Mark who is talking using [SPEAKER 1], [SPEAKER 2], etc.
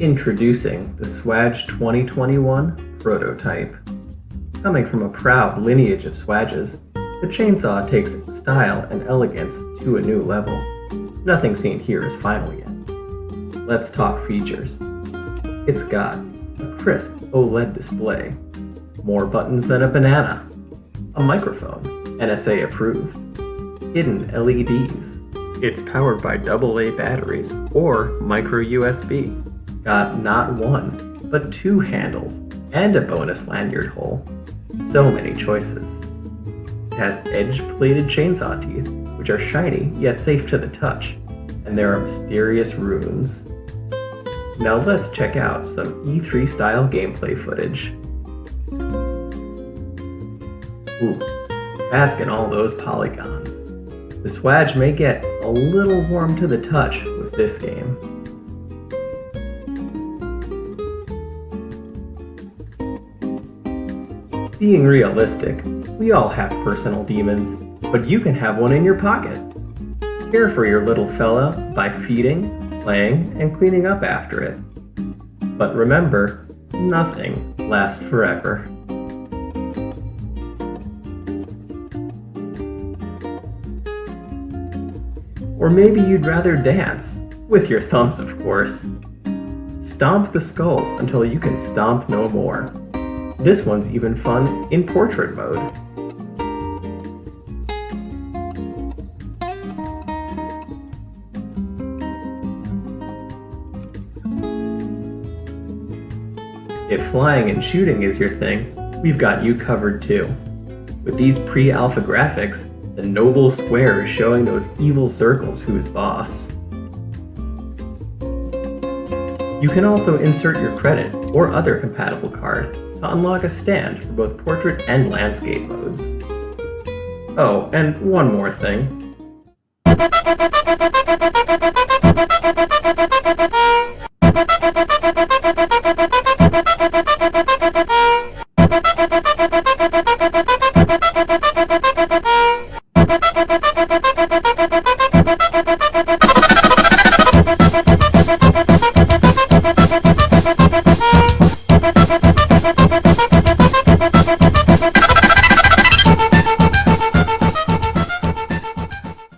[SPEAKER 1] Introducing the Swadge 2021 prototype. Coming from a proud lineage of Swadges, the chainsaw takes its style and elegance to a new level. Nothing seen here is final yet. Let's talk features. It's got a crisp OLED display, more buttons than a banana, a microphone, NSA approved, hidden LEDs. It's powered by AA batteries or micro USB. Got not one, but 2 handles and a bonus lanyard hole. So many choices. It has edge-plated chainsaw teeth, which are shiny yet safe to the touch, and there are mysterious runes. Now let's check out some E3 style gameplay footage. Ooh, bask in all those polygons. The Swadge may get a little warm to the touch with this game. Being realistic, we all have personal demons, but you can have one in your pocket. Care for your little fella by feeding, playing, and cleaning up after it. But remember, nothing lasts forever. Or maybe you'd rather dance, with your thumbs of course. Stomp the skulls until you can stomp no more. This one's even fun in portrait mode. If flying and shooting is your thing, we've got you covered too. With these pre-alpha graphics, the noble square is showing those evil circles who's boss. You can also insert your credit or other compatible card to unlock a stand for both portrait and landscape modes. Oh, and one more thing.